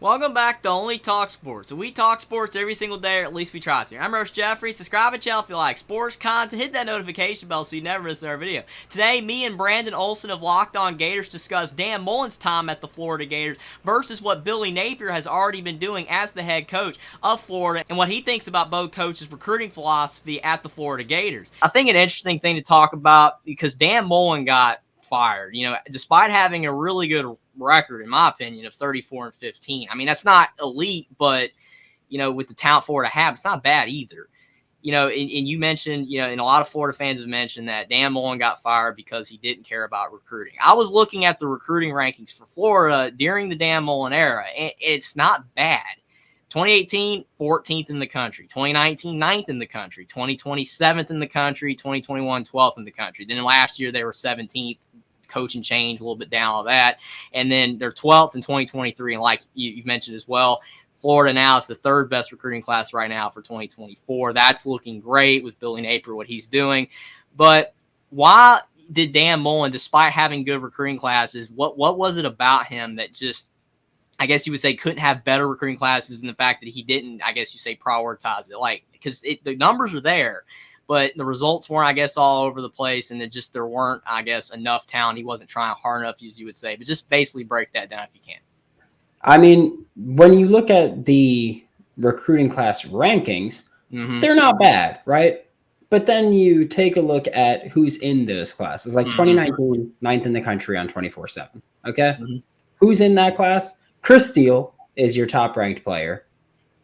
Welcome back to Only Talk Sports. We talk sports every single day, or at least we try to. I'm Roche Jeffrey. Subscribe to the channel if you like sports content. Hit that notification bell so you never miss our video. Today, me and Brandon Olson of Locked On Gators discuss Dan Mullen's time at the Florida Gators versus what Billy Napier has already been doing as the head coach of Florida and what he thinks about both coaches' recruiting philosophy at the Florida Gators. I think an interesting thing to talk about because Dan Mullen got fired, despite having a really good record, in my opinion, of 34-15. I mean, that's not elite, but, with the talent Florida have, it's not bad either. And you mentioned, and a lot of Florida fans have mentioned that Dan Mullen got fired because he didn't care about recruiting. I was looking at the recruiting rankings for Florida during the Dan Mullen era, and it's not bad. 2018, 14th in the country. 2019, 9th in the country. 2020, 7th in the country. 2021, 12th in the country. Then last year, they were 17th. Coaching change, a little bit down on that. And then they're 12th in 2023. And like you've mentioned as well, Florida now is the third best recruiting class right now for 2024. That's looking great with Billy Napier, what he's doing. But why did Dan Mullen, despite having good recruiting classes, what was it about him that just, I guess you would say, couldn't have better recruiting classes than the fact that he didn't, I guess you say, prioritize it? Like, because the numbers are there, but the results weren't, I guess, all over the place, and there weren't, I guess, enough talent. He wasn't trying hard enough, as you would say. But just basically break that down if you can. I mean, when you look at the recruiting class rankings, they're not bad, right? But then you take a look at who's in those classes. Like 2019, 9th in the country on 24/7, okay? Who's in that class? Chris Steele is your top-ranked player.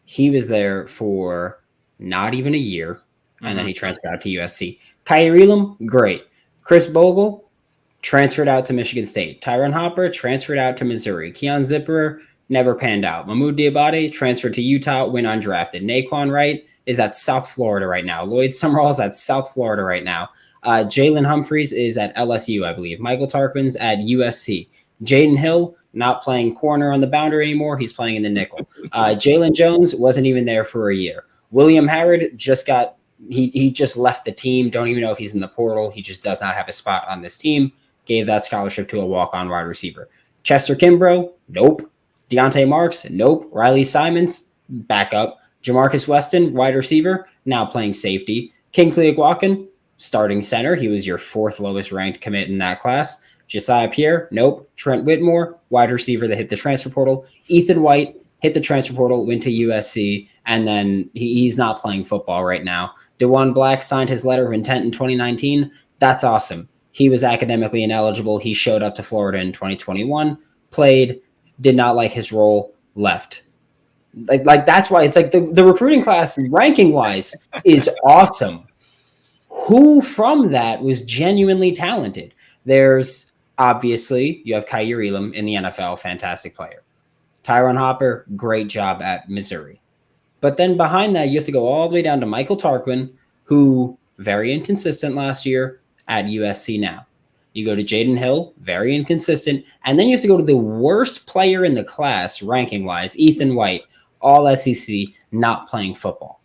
He was there for not even a year. And then he transferred out to USC. Kyrie Elam, great. Chris Bogle transferred out to Michigan State. Tyron Hopper transferred out to Missouri. Keon Zipperer never panned out. Mahmoud Diabate transferred to Utah, went undrafted. Naquan Wright is at South Florida right now. Lloyd Summerall is at South Florida right now. Jalen Humphreys is at LSU, I believe. Michael Tarquin's at USC. Jaden Hill, not playing corner on the boundary anymore. He's playing in the nickel. Jalen Jones wasn't even there for a year. William Harrod He just left the team. Don't even know if he's in the portal. He just does not have a spot on this team. Gave that scholarship to a walk-on wide receiver. Chester Kimbrough, nope. Deontay Marks, nope. Riley Simons, backup. Jamarcus Weston, wide receiver, now playing safety. Kingsley Eguakin, starting center. He was your fourth lowest ranked commit in that class. Josiah Pierre, nope. Trent Whitmore, wide receiver that hit the transfer portal. Ethan White hit the transfer portal, went to USC, and then he's not playing football right now. DeJuan Black signed his letter of intent in 2019. That's awesome. He was academically ineligible. He showed up to Florida in 2021, played, did not like his role, left. Like that's why it's like the recruiting class ranking-wise is awesome. Who from that was genuinely talented? There's obviously, you have Kyrie Elam in the NFL, fantastic player. Tyron Hopper, great job at Missouri. But then behind that, you have to go all the way down to Michael Tarquin, who very inconsistent last year at USC now. You go to Jaden Hill, very inconsistent. And then you have to go to the worst player in the class, ranking-wise, Ethan White, all SEC, not playing football.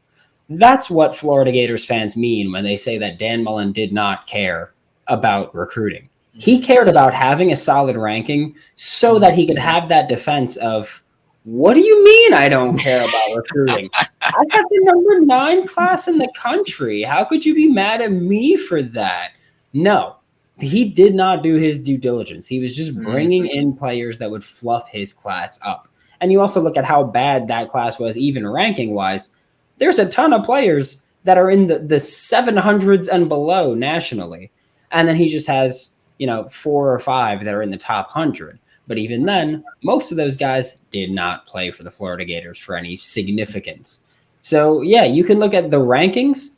That's what Florida Gators fans mean when they say that Dan Mullen did not care about recruiting. He cared about having a solid ranking so that he could have that defense of, what do you mean I don't care about recruiting? I got the number 9 class in the country. How could you be mad at me for that? No, he did not do his due diligence. He was just bringing in players that would fluff his class up. And you also look at how bad that class was, even ranking-wise. There's a ton of players that are in the 700s and below nationally. And then he just has, 4 or 5 that are in the top 100. But even then, most of those guys did not play for the Florida Gators for any significance. So, yeah, you can look at the rankings.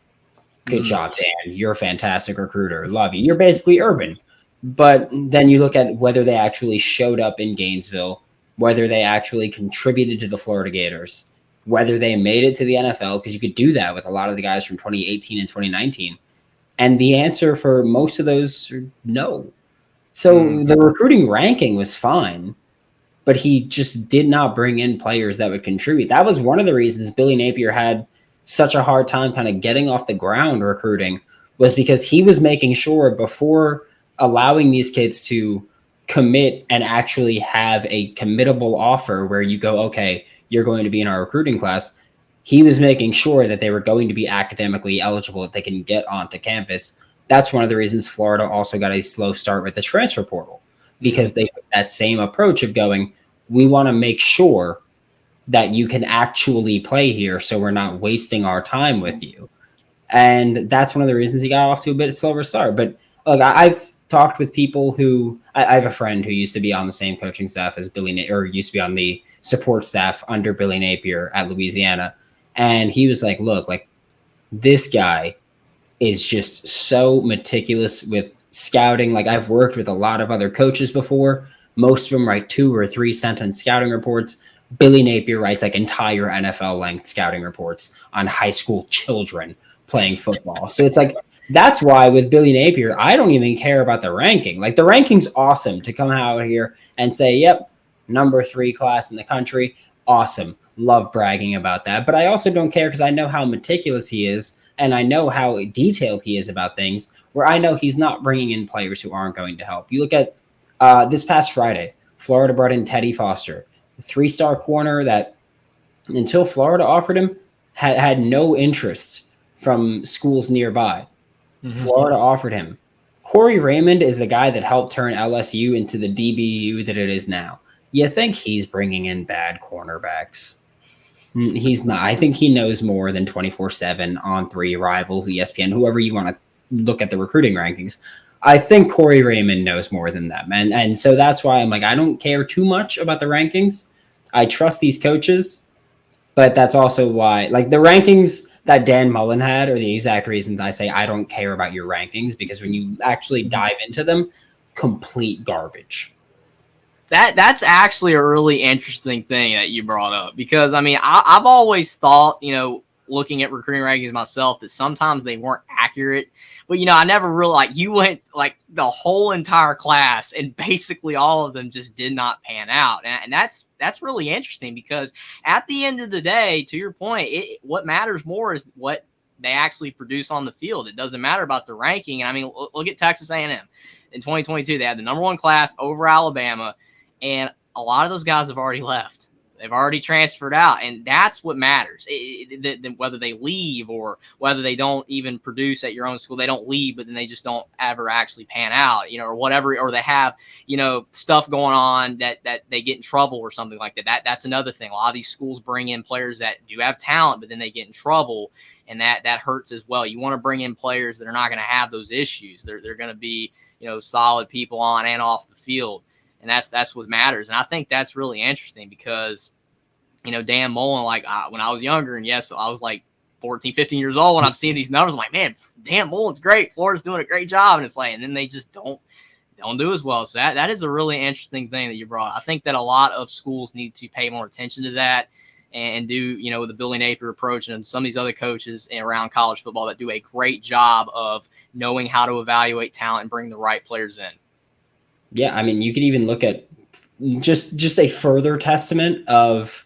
Good job, Dan. You're a fantastic recruiter. Love you. You're basically Urban. But then you look at whether they actually showed up in Gainesville, whether they actually contributed to the Florida Gators, whether they made it to the NFL, because you could do that with a lot of the guys from 2018 and 2019. And the answer for most of those are no. So the recruiting ranking was fine, but he just did not bring in players that would contribute. That was one of the reasons Billy Napier had such a hard time kind of getting off the ground recruiting, was because he was making sure before allowing these kids to commit and actually have a committable offer where you go, okay, you're going to be in our recruiting class. He was making sure that they were going to be academically eligible, that they can get onto campus. That's one of the reasons Florida also got a slow start with the transfer portal, because they took that same approach of going, we want to make sure that you can actually play here, so we're not wasting our time with you. And that's one of the reasons he got off to a bit slower start. But look, I've talked with people who I have a friend who used to be on the same coaching staff as Billy, or used to be on the support staff under Billy Napier at Louisiana. And he was like, look, like this guy is just so meticulous with scouting. Like I've worked with a lot of other coaches before. Most of them write 2 or 3 sentence scouting reports. Billy Napier writes like entire NFL length scouting reports on high school children playing football. So it's like, that's why with Billy Napier, I don't even care about the ranking. Like the ranking's awesome to come out here and say, yep, number 3 class in the country. Awesome. Love bragging about that. But I also don't care because I know how meticulous he is. And I know how detailed he is about things, where I know he's not bringing in players who aren't going to help. You look at this past Friday, Florida brought in Teddy Foster, a 3-star corner that until Florida offered him had no interest from schools nearby. Florida offered him. Corey Raymond is the guy that helped turn LSU into the DBU that it is now. You think he's bringing in bad cornerbacks? He's not. I think he knows more than 24/7 on 3 Rivals, ESPN, whoever you want to look at the recruiting rankings. I think Corey Raymond knows more than them. And so that's why I'm like, I don't care too much about the rankings. I trust these coaches, but that's also why, like, the rankings that Dan Mullen had are the exact reasons I say I don't care about your rankings, because when you actually dive into them, complete garbage. That's actually a really interesting thing that you brought up, because I mean, I've always thought, looking at recruiting rankings myself, that sometimes they weren't accurate. But I never really, like, you went like the whole entire class and basically all of them just did not pan out, and that's really interesting, because at the end of the day, to your point, what matters more is what they actually produce on the field. It doesn't matter about the ranking. And I mean, look at Texas A&M in 2022. They had the number 1 class over Alabama. And a lot of those guys have already left. They've already transferred out. And that's what matters. Whether they leave or whether they don't even produce at your own school, they don't leave, but then they just don't ever actually pan out, or whatever, or they have, stuff going on that they get in trouble or something like that. That's another thing. A lot of these schools bring in players that do have talent, but then they get in trouble, and that hurts as well. You want to bring in players that are not going to have those issues. They're going to be, solid people on and off the field. And that's what matters. And I think that's really interesting, because, Dan Mullen, like when I was younger, and yes, I was like 14, 15 years old when I'm seeing these numbers, I'm like, man, Dan Mullen's great. Florida's doing a great job. And it's like, and then they just don't do as well. So that is a really interesting thing that you brought. I think that a lot of schools need to pay more attention to that and do, the Billy Napier approach, and some of these other coaches around college football that do a great job of knowing how to evaluate talent and bring the right players in. Yeah, I mean, you could even look at just a further testament of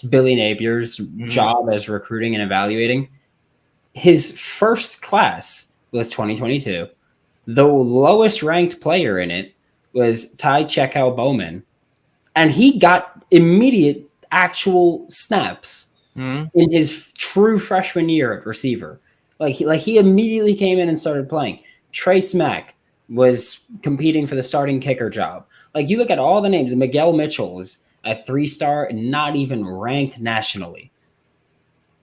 Billy Napier's job as recruiting and evaluating. His first class was 2022. The lowest ranked player in it was Ty Chekhel Bowman, and he got immediate actual snaps in his true freshman year at receiver. Like he immediately came in and started playing. Trace Mack was competing for the starting kicker job. Like, you look at all the names. Miguel Mitchell was a 3-star, not even ranked nationally.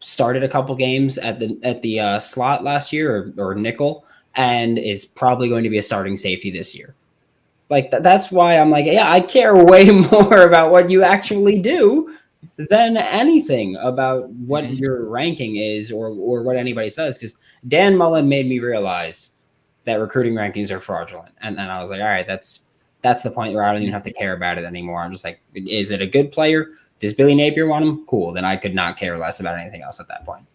Started a couple games at the slot last year, or nickel, and is probably going to be a starting safety this year. Like, that's why I'm like, yeah, I care way more about what you actually do than anything about what your ranking is or what anybody says. Because Dan Mullen made me realize that recruiting rankings are fraudulent. And I was like, all right, that's the point where I don't even have to care about it anymore. I'm just like, is it a good player? Does Billy Napier want him? Cool. Then I could not care less about anything else at that point.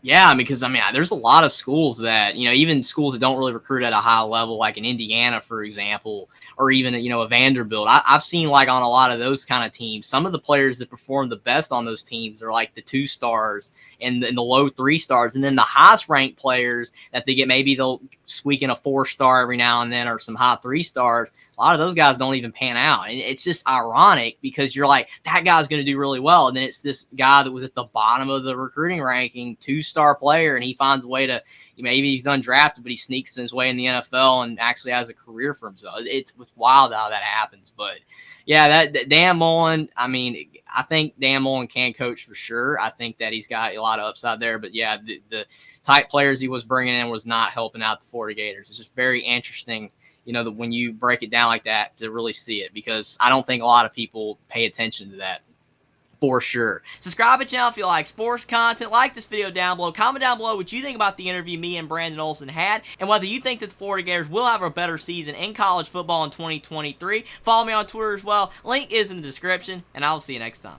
Yeah, because there's a lot of schools that, even schools that don't really recruit at a high level, like in Indiana, for example, or even, a Vanderbilt. I've seen, like, on a lot of those kind of teams, some of the players that perform the best on those teams are like the 2 stars and the low 3 stars. And then the highest ranked players that they get, maybe they'll squeak in a 4-star every now and then or some high 3-stars. A lot of those guys don't even pan out. And it's just ironic because you're like, that guy's going to do really well. And then it's this guy that was at the bottom of the recruiting ranking, 2-star player, and he finds a way to, maybe he's undrafted, but he sneaks his way in the NFL and actually has a career for himself. It's wild how that happens. But yeah, that Dan Mullen, I mean, I think Dan Mullen can coach for sure. I think that he's got a lot of upside there. But yeah, the type players he was bringing in was not helping out the Florida Gators. It's just very interesting, that when you break it down like that, to really see it, because I don't think a lot of people pay attention to that. For sure. Subscribe to the channel if you like sports content. Like this video down below. Comment down below what you think about the interview me and Brandon Olson had, and whether you think that the Florida Gators will have a better season in college football in 2023. Follow me on Twitter as well. Link is in the description, and I will see you next time.